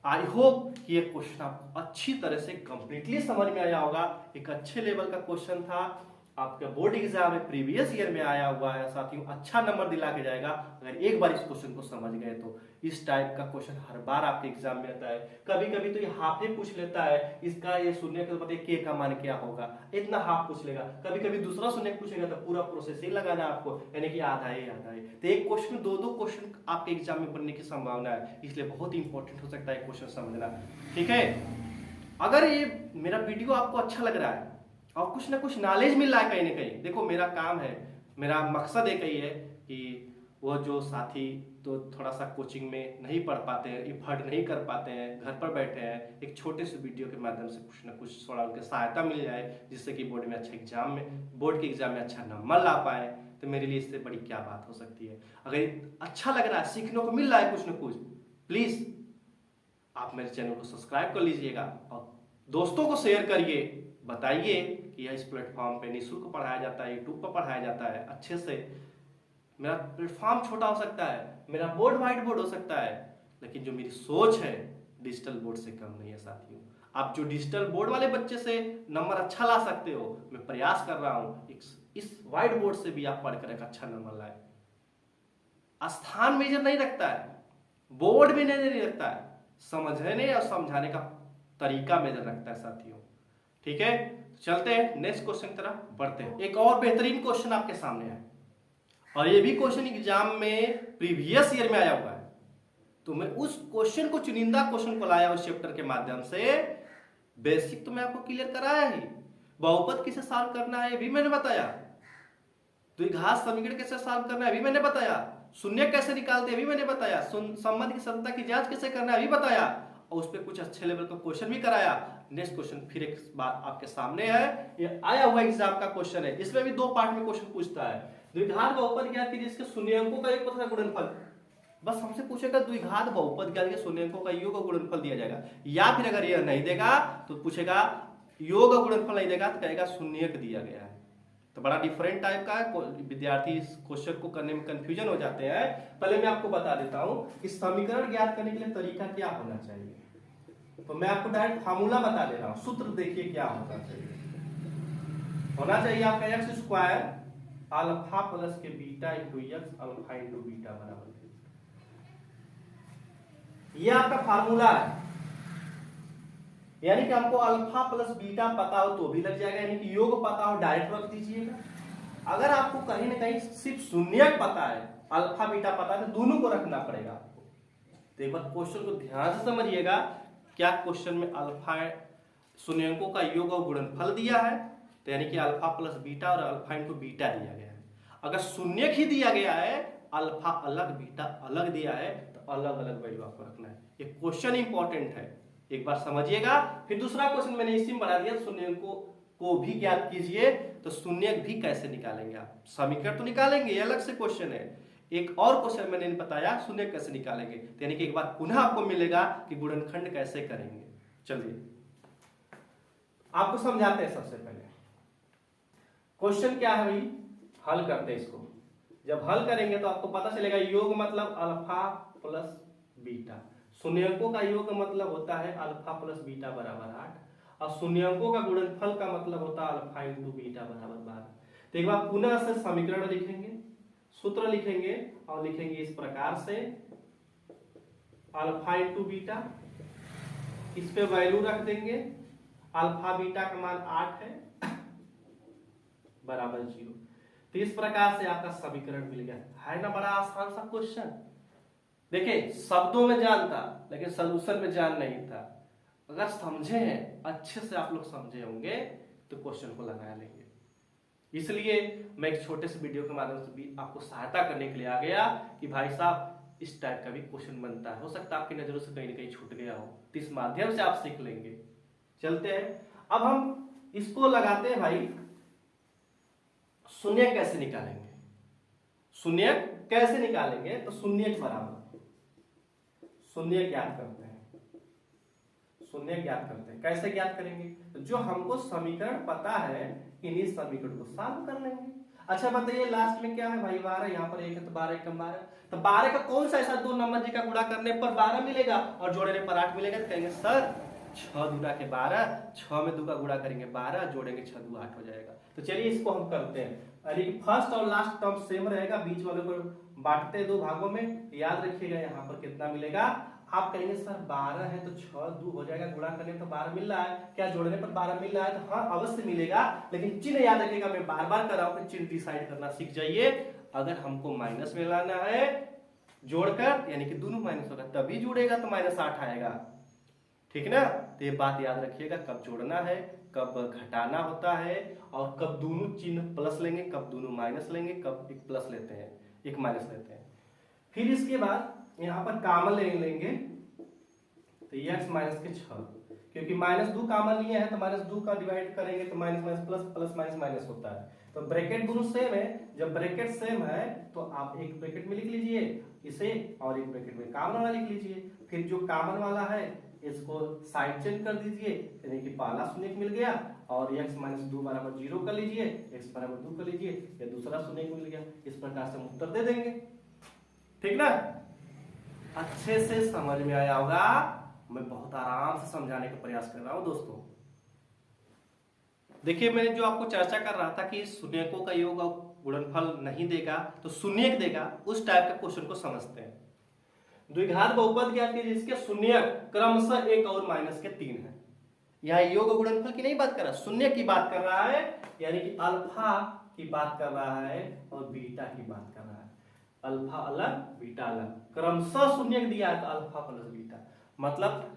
आई होप कि ये क्वेश्चन आपको अच्छी तरह से कंप्लीटली समझ में आया होगा। एक अच्छे लेवल का क्वेश्चन था, आपका बोर्ड एग्जाम में प्रीवियस ईयर में आया हुआ है साथियों, अच्छा नंबर दिला के जाएगा अगर एक बार इस क्वेश्चन को समझ गए तो। इस टाइप का क्वेश्चन हर बार आपके एग्जाम में आता है, कभी कभी तो ये हाफ ही पूछ लेता है, इसका ये शून्य के बताइए के का मान क्या होगा, इतना हाफ पूछ लेगा। कभी कभी दूसरा शून्य पूछेगा तो पूरा प्रोसेस ही लगाना है आपको, यानी कि आधा ही। तो एक क्वेश्चन में 2-2 क्वेश्चन आपके एग्जाम में बनने की संभावना है, इसलिए बहुत ही इंपॉर्टेंट हो सकता है क्वेश्चन समझना। ठीक है, अगर ये मेरा वीडियो आपको अच्छा लग रहा है और कुछ ना कुछ नॉलेज मिल रहा है कहीं ना कहीं, देखो मेरा काम है, मेरा मकसद एक ही है कि वो जो साथी तो थोड़ा सा कोचिंग में नहीं पढ़ पाते हैं, इफर्ट नहीं कर पाते हैं, घर पर बैठे हैं, एक छोटे से वीडियो के माध्यम से कुछ ना कुछ थोड़ा उनके सहायता मिल जाए, जिससे कि बोर्ड के एग्जाम में अच्छा नंबर ला पाए, तो मेरे लिए इससे बड़ी क्या बात हो सकती है। अगर अच्छा लग रहा है, सीखने को मिल रहा है कुछ ना कुछ, प्लीज आप मेरे चैनल को सब्सक्राइब कर लीजिएगा और दोस्तों को शेयर करिए, बताइए कि यह इस प्लेटफॉर्म पे निःशुल्क पढ़ाया जाता है, यूट्यूब पर पढ़ाया जाता है अच्छे से। मेरा प्लेटफॉर्म छोटा हो सकता है, मेरा बोर्ड व्हाइट बोर्ड हो सकता है, लेकिन जो मेरी सोच है डिजिटल बोर्ड से कम नहीं है साथियों। आप जो डिजिटल बोर्ड वाले बच्चे से नंबर अच्छा ला सकते हो, मैं प्रयास कर रहा हूं इस व्हाइट बोर्ड से भी आप पढ़कर एक अच्छा नंबर लाए। स्थान मेजर नहीं रखता है, बोर्ड भी नहीं रखता है, समझने और समझाने का तरीका मेजर रखता है साथियों। ठीक है, चलते हैं नेक्स्ट क्वेश्चन की तरफ बढ़ते हैं। एक और बेहतरीन क्वेश्चन आपके सामने है, और ये भी क्वेश्चन एग्जाम में प्रीवियस ईयर में आया हुआ है, तो मैं उस क्वेश्चन को, चुनिंदा क्वेश्चन को लाया उस चैप्टर के माध्यम से। बेसिक तो मैं आपको क्लियर कराया ही, बहुपद कैसे सॉल्व करना है ये भी मैंने बताया, द्विघात समीकरण कैसे सॉल्व करना है भी मैंने बताया, शून्य कैसे निकालते हैं भी मैंने बताया, संबंध की सत्यता की जांच कैसे करना है भी बताया, और उस पर कुछ अच्छे लेवल का क्वेश्चन भी कराया। नेक्स्ट क्वेश्चन फिर एक बार आपके सामने है, ये आया हुआ एग्जाम का क्वेश्चन है, इसमें भी 2 पार्ट में क्वेश्चन पूछता है। द्विघात बहुपद ज्ञात कीजिए, इसके शून्यंकों का योग तथा गुणनफल। बस हमसे पूछेगा द्विघात बहुपद ज्ञात कीजिए, शून्यंकों का योग और गुणनफल दिया जाएगा, या फिर अगर यह नहीं देगा तो पूछेगा योग और गुणनफल नहीं देगा तो कहेगा शून्यक दिया गया है। तो बड़ा डिफरेंट टाइप का है, विद्यार्थी इस क्वेश्चन को करने में कंफ्यूजन हो जाते हैं। पहले मैं आपको बता देता हूं कि समीकरण ज्ञात करने के लिए तरीका क्या होना चाहिए। तो मैं आपको डायरेक्ट फार्मूला बता दे रहा हूं, सूत्र देखिए क्या होना चाहिए आपका एक्स स्क्वायर अल्फा प्लस के beta into x alpha into beta बराबर, ये आपका फार्मूला है। यानी कि हमको अल्फा प्लस बीटा पता हो तो भी लग जाएगा, यानी कि योग पता हो डायरेक्ट रख दीजिएगा। अगर आपको कहीं ना कहीं सिर्फ शून्यक पता है, अल्फा बीटा पता है, तो दोनों को रखना पड़ेगा आपको। तो एक बार क्वेश्चन को ध्यान से समझिएगा, क्या क्वेश्चन में अल्फा शून्यंकों का योग और गुणनफल दिया है, तो यानी कि अल्फा प्लस बीटा और अल्फा इंटू बीटा दिया गया है। अगर शून्यक ही दिया गया है, अल्फा अलग बीटा अलग दिया है, तो अलग अलग वैल्यू आपको रखना है। ये क्वेश्चन इंपॉर्टेंट है, एक बार समझिएगा। फिर दूसरा क्वेश्चन मैंने इसी में बढ़ा दिया, शून्यंकों को भी ज्ञात कीजिए। तो शून्यक भी कैसे निकालेंगे आप, समीकरण तो निकालेंगे, ये अलग से क्वेश्चन है। एक और क्वेश्चन मैंने बताया शून्यक कैसे निकालेंगे, तो यानी कि एक बार पुनः आपको मिलेगा कि गुणनखंड कैसे करेंगे। चलिए आपको समझाते हैं। सबसे पहले क्वेश्चन क्या है भाई, हल करते हैं इसको। जब हल करेंगे तो आपको पता चलेगा योग मतलब अल्फा प्लस बीटा, शून्यंकों का योग मतलब होता है अल्फा प्लस बीटा बराबर 8, और शून्यंकों का गुणनफल का मतलब होता है अल्फा इंटू बीटा बराबर 12। तो एक बार पुनः से समीकरण लिखेंगे, सूत्र लिखेंगे और लिखेंगे इस प्रकार से अल्फा इंटू बीटा, इस पे वैल्यू रख देंगे, अल्फा बीटा का मान 8 है बराबर 0। तो इस प्रकार से आपका समीकरण मिल गया है ना। बड़ा आसान सा क्वेश्चन। देखिए शब्दों में जान था लेकिन सॉल्यूशन में जान नहीं था। अगर समझे हैं, अच्छे से आप लोग समझे होंगे तो क्वेश्चन को लगा लेंगे। इसलिए मैं एक छोटे से वीडियो के माध्यम से भी आपको सहायता करने के लिए आ गया कि भाई साहब इस टाइप का भी क्वेश्चन बनता है, हो सकता है आपकी नजरों से कहीं ना कहीं छूट गया हो, तो इस माध्यम से आप सीख लेंगे। चलते हैं अब हम इसको लगाते हैं भाई, शून्य कैसे निकालेंगे। शून्य कैसे निकालेंगे तो शून्य बराबर शून्य ज्ञात करते हैं। शून्य ज्ञात करते हैं, कैसे ज्ञात करेंगे तो जो हमको समीकरण पता है इन्हीं समीकरण को सॉल्व कर लेंगे। अच्छा बताइए लास्ट में क्या है भाई 12, यहाँ पर 1 है तो 12 कम 12, तो 12 का कौन सा ऐसा दो नंबर जी का गुणा करने पर 12 मिलेगा और जोड़ने पर 8 मिलेगा। तो कहेंगे सर 6 दूना के 12, 6 में 2 का गुणा करेंगे 12, जोड़ेंगे 6 2 8 हो जाएगा। तो चलिए इसको हम करते हैं। अरे फर्स्ट और लास्ट टर्म सेम रहेगा, बीच वाले को बांटते हैं 2 भागों में। याद रखिएगा यहाँ पर कितना मिलेगा। आप कहेंगे सर 12 है तो 6 2 हो जाएगा, गुणा करने पर 12 मिल रहा है, क्या जोड़ने पर 12 मिल रहा है। तो हाँ अवश्य मिलेगा, लेकिन चिन्ह याद रखिएगा। मैं बार बार कर रहा हूं कि चिन्ह डिसाइड करना सीख जाइए। अगर हमको माइनस में लाना है जोड़कर, यानी कि दोनों माइनस होगा तभी जुड़ेगा तो -8 आएगा, ठीक ना। तो ये बात याद रखिएगा, कब जोड़ना है कब घटाना होता है और कब दोनों चिन्ह प्लस लेंगे कब दोनों माइनस लेंगे, कब एक प्लस लेते हैं एक माइनस लेते हैं। फिर इसके बाद यहाँ पर कॉमन ले लेंगे तो x माइनस के 6, क्योंकि -2 कॉमन लिए हैं तो -2 का डिवाइड करेंगे तो minus minus plus plus minus minus होता है। तो ब्रैकेट दोनों सेम है, जब ब्रैकेट सेम है तो आप एक ब्रैकेट में लिख लीजिए इसे और एक ब्रैकेट में कॉमन वाला लिख लीजिए। फिर जो कॉमन वाला है इसको साइड चेंज कर दीजिए, यानी कि पहला शून्य मिल गया और x माइनस 2 बराबर 0 कर लीजिए, x बराबर 2 कर लीजिए, या दूसरा शून्य मिल गया। इस प्रकार से हम उत्तर दे देंगे, ठीक ना। अच्छे से समझ में आया होगा। मैं बहुत आराम से समझाने का प्रयास कर रहा हूं दोस्तों। देखिए मैंने जो आपको चर्चा कर रहा था कि शून्यकों का योग और गुणनफल नहीं देगा तो शून्य देगा, उस टाइप का क्वेश्चन को समझते हैं। द्विघात बहुपद ज्ञात कीजिए जिसके शून्य क्रमशः 1 और -3 है। यहाँ योग और गुणनफल की नहीं बात कर रहा, शून्य की बात कर रहा है, यानी कि अल्फा की बात कर रहा है और बीटा की बात कर रहा है। अल्फा अलग बीटा अलग, क्रमशः शून्य दिया है तो अल्फा प्लस बीटा, मतलब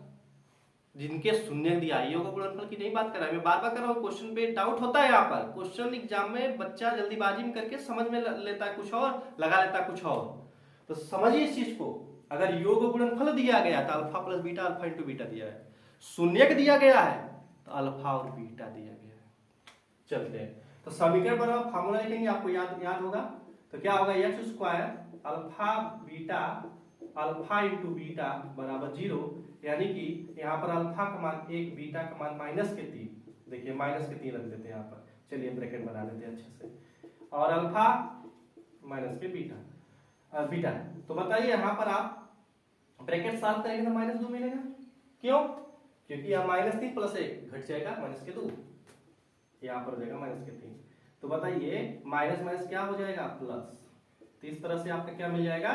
जिनके शून्य दिया योग और गुणनफल की नहीं बात कर रहा है। मैं बार बार कर रहा हूँ, क्वेश्चन पे डाउट होता है। यहाँ पर क्वेश्चन एग्जाम में बच्चा जल्दीबाजी में करके समझ में लेता है कुछ और, लगा लेता है कुछ और। तो समझिए इस चीज को। अगर योग और गुणनफल दिया गया तो alpha plus beta alpha into beta दिया है, शून्य दिया गया है तो अल्फा और बीटा दिया गया है। चलते हैं तो समीकरण पर फार्मूला लिखेंगे, आपको याद होगा। तो क्या होगा x square alpha beta alpha into beta बराबर 0, यानी कि यहाँ पर अल्फा का मान 1 बीटा का मान -3। देखिए -3 रख देते हैं यहाँ पर, चलिए ब्रैकेट बना देते हैं अच्छे से, और अल्फा माइनस के बीटा। तो बताइए यहाँ पर आप ब्रैकेट सॉल्व करेंगे तो -2 मिलेगा। क्यों? क्योंकि यहाँ -3 + 1 घट जाएगा -2, यहाँ पर हो जाएगा -3। तो बताइए माइनस माइनस क्या हो जाएगा प्लस। तो इस तरह से आपका क्या मिल जाएगा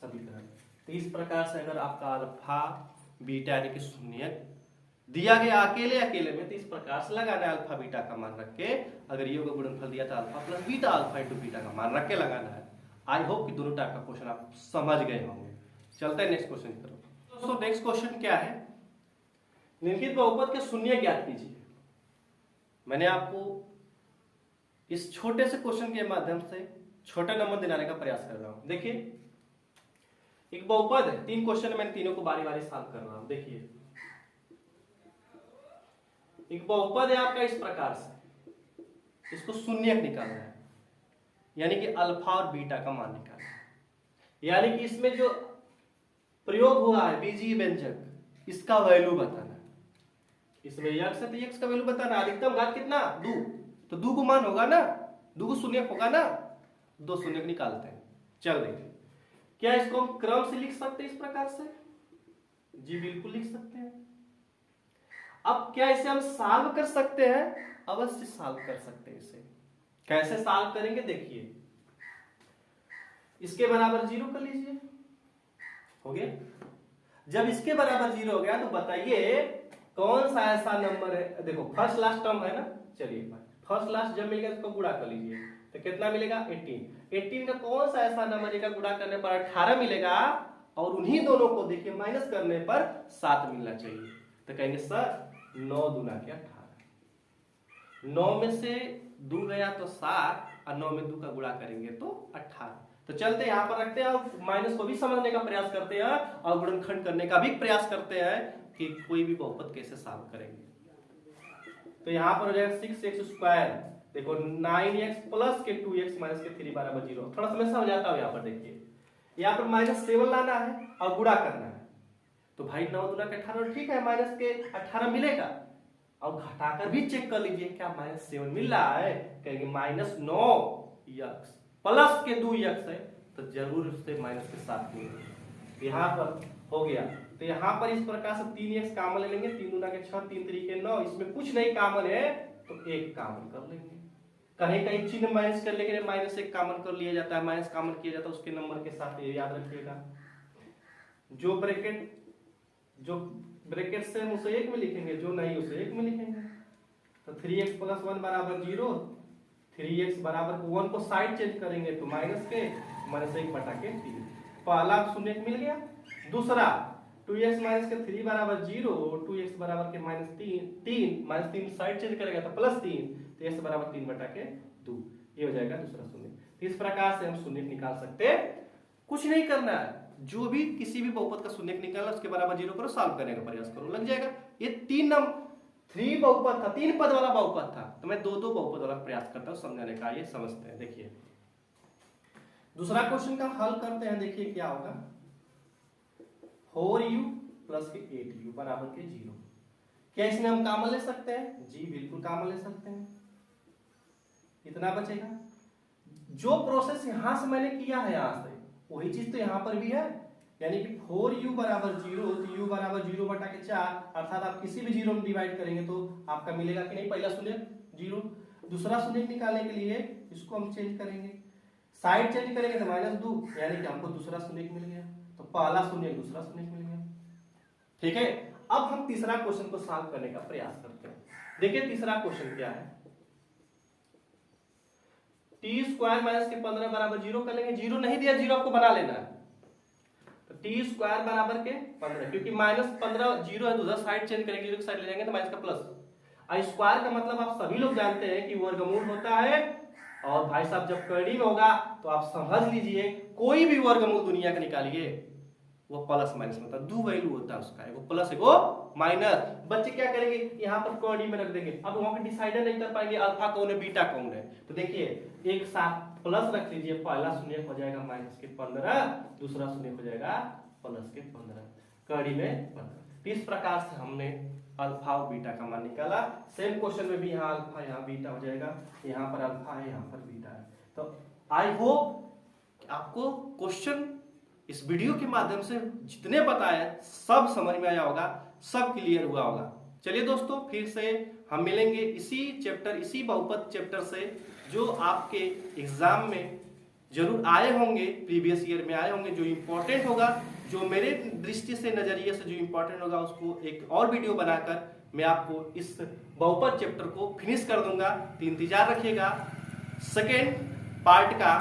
समीकरण। तो इस प्रकार से अगर आपका अल्फा बीटा यानी कि शून्य दिया गया अकेले में, तो इस प्रकार से लगाना है अल्फा बीटा का मान रख के। अगर योग गुणनफल दिया था alpha plus beta alpha into beta का मान रख के लगाना है। आई होप कि दोनों टाइप का क्वेश्चन आप समझ गए होंगे। चलते हैं नेक्स्ट क्वेश्चन की तरफ। दोस्तों नेक्स्ट क्वेश्चन क्या है, निम्नलिखित बहुपद के शून्य ज्ञात कीजिए। मैंने आपको इस छोटे से क्वेश्चन के माध्यम से छोटा नंबर दिलाने का प्रयास कर रहा हूं। देखिए एक बहुपद है, 3 क्वेश्चन मैंने तीनों को बारी बारी सॉल्व कर रहा हूं। देखिए एक बहुपद है आपका इस प्रकार से, इसको शून्य निकालना है, यानी कि अल्फा और बीटा का मान निकालना है। यानी कि इसमें जो प्रयोग हुआ है बीजीय व्यंजक, इसका वैल्यू बताना है। इसमें x है तो x का वैल्यू बताना। अधिकतम घात कितना 2, तो 2 को मान होगा ना, 2 को शून्य होगा ना, 2 शून्य निकालते हैं। चल देखिए क्या इसको हम क्रम से लिख सकते हैं इस प्रकार से? जी बिल्कुल लिख सकते हैं। अब क्या इसे हम सॉल्व कर सकते हैं? अवश्य सॉल्व कर सकते हैं। इसे कैसे सॉल्व करेंगे देखिए, इसके बराबर 0 कर लीजिए, हो गया। जब इसके बराबर 0 हो गया तो बताइए कौन सा ऐसा नंबर है, देखो फर्स्ट लास्ट टर्म है ना, चलिए फर्स्ट लास्ट जब मिल गया उसको गुणा कर लीजिए, तो कितना मिलेगा 18। 18 का कौन सा ऐसा नंबर का गुणा करने पर 18 मिलेगा, और उन्हीं दोनों को देखिए माइनस करने पर 7 मिलना चाहिए। तो कहेंगे सर 9 दूना के 18, 9 में से 2 गया तो 7, और 9 में 2 का गुणा करेंगे तो 18। तो चलते यहाँ पर रखते हैं और माइनस को भी समझने का प्रयास करते हैं और गुणनखंड करने का भी प्रयास करते हैं कि कोई भी बहुपद कैसे सॉल्व करेंगे। तो यहाँ पर हो जाएगा 6x², देखो 9x प्लस के 2x माइनस के 3 बराबर 0। थोड़ा सा मैं समझाता हूँ। यहाँ पर देखिए, यहाँ पर -7 लाना है और गुणा करना है, तो भाई 9 दूना के 18 ठीक है, माइनस के 18 मिलेगा। और घटाकर भी चेक कर लीजिए क्या -7 मिल रहा है, कहेंगे -9x प्लस के 2x है, तो जरूर उससे माइनस के 7 मिलेगा। यहाँ पर हो गया, तो यहाँ पर इस प्रकार से 3x कॉमन ले लेंगे, 3 दूना के 6, 3 3 के 9, इसमें कुछ नहीं कॉमन है तो 1 कॉमन कर लेंगे। कहीं कहीं चिन्ह माइनस कर लेंगे, -1 कॉमन कर लिया जाता है, माइनस कॉमन किया जाता है उसके नंबर के साथ, ये याद रखिएगा। जो ब्रैकेट से हम उसे 1 में लिखेंगे, जो नहीं उसे 1 में लिखेंगे। तो 3x + 1 बराबर 0, 3x बराबर 1 को साइड चेंज करेंगे तो माइनस के -1/3, पहला शून्य मिल गया। दूसरा 2x माइनस के 3 बराबर 0, 2x बराबर के -3 साइड चेंज करेगा तो +3, तो x बराबर 3/2, ये हो जाएगा दूसरा शून्य। तो इस प्रकार से हम शून्य निकाल सकते हैं, कुछ नहीं करना है, जो भी किसी भी बहुपद का शून्य निकालना उसके बराबर 0 करो, सॉल्व करने का प्रयास करो, लग जाएगा। ये 3 बहुपद था, 3 पद वाला बहुपद था, तो मैं 2 बहुपद वाला प्रयास करता हूं समझाने का। ये समझते हैं, देखिए दूसरा क्वेश्चन का हल करते हैं। देखिए क्या होगा, 4u + 8u बराबर के 0। क्या इसमें हम कॉमन ले सकते हैं? जी बिल्कुल कॉमन ले सकते हैं। कितना बचेगा? जो प्रोसेस यहां से मैंने किया है यहां से, वही चीज तो यहां पर भी है, यानी कि 4u बराबर 0, तो u बराबर 0/4, अर्थात आप किसी भी 0 में डिवाइड करेंगे तो आपका मिलेगा कि नहीं, पहला शून्य 0। दूसरा शून्य निकालने के लिए इसको हम चेंज करेंगे, साइड चेंज करेंगे तो -2, यानी कि हमको दूसरा शून्य मिल गया। तो पहला शून्य दूसरा शून्य मिल गया, ठीक है। अब हम तीसरा क्वेश्चन को सॉल्व करने का प्रयास करते हैं। देखिए तीसरा क्वेश्चन क्या है, t² - 15 बराबर 0 कर लेंगे। 0 नहीं दिया, 0 आपको बना लेना है। तो t² बराबर के 15, क्योंकि -15 0 है तो उधर साइड चेंज करेंगे, 0 की साइड ले जाएंगे तो माइनस का प्लस। स्क्वायर का मतलब आप सभी लोग जानते हैं कि वर्गमूल होता है, और भाई साहब जब करड़ी में होगा तो आप समझ लीजिए कोई भी वर्गमूल दुनिया का निकालिए वो प्लस माइनस मतलब 2 वैल्यू होता है उसका, एगो प्लस एगो माइनस। बच्चे क्या करेंगे, यहाँ पर करड़ी में रख देंगे, अब वहां पे डिसाइडर नहीं कर पाएंगे अल्फा कौन है बीटा कौन है। तो देखिए एक साथ प्लस रख लीजिए, पहला शून्य हो जाएगा -15, दूसरा शून्य हो जाएगा +15, करड़ी में 15। इस प्रकार से हमने अल्फा और बीटा का मान निकाला। सेम क्वेश्चन में भी यहाँ अल्फा यहाँ बीटा हो जाएगा, यहाँ पर अल्फा है यहाँ पर बीटा है। तो आई होप आपको क्वेश्चन इस वीडियो के माध्यम से जितने बताए सब समझ में आया होगा, सब क्लियर हुआ होगा। चलिए दोस्तों फिर से हम मिलेंगे इसी चैप्टर, इसी बहुपद चैप्टर से जो आपके एग्जाम में जरूर आए होंगे, प्रीवियस ईयर में आए होंगे, जो इम्पोर्टेंट होगा, जो मेरे दृष्टि से नजरिए से जो इम्पोर्टेंट होगा उसको एक और वीडियो बनाकर मैं आपको इस बहुपद चैप्टर को फिनिश कर दूंगा। तो इंतजार रखिएगा सेकेंड पार्ट का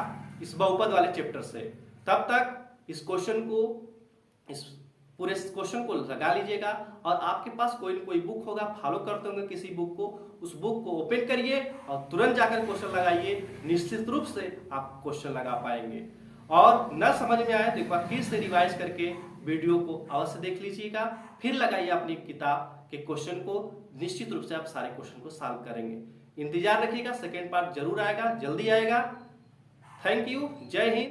इस बहुपद वाले चैप्टर से। तब तक इस क्वेश्चन को, इस पूरे क्वेश्चन को लगा लीजिएगा, और आपके पास कोई न कोई बुक होगा, फॉलो करते होंगे किसी बुक को, उस बुक को ओपन करिए और तुरंत जाकर क्वेश्चन लगाइए, निश्चित रूप से आप क्वेश्चन लगा पाएंगे। और न समझ में आए तो एक बार फिर से रिवाइज करके वीडियो को अवश्य देख लीजिएगा, फिर लगाइए अपनी किताब के क्वेश्चन को, निश्चित रूप से आप सारे क्वेश्चन को सॉल्व करेंगे। इंतजार रखिएगा, सेकेंड पार्ट जरूर आएगा, जल्दी आएगा। थैंक यू, जय हिंद।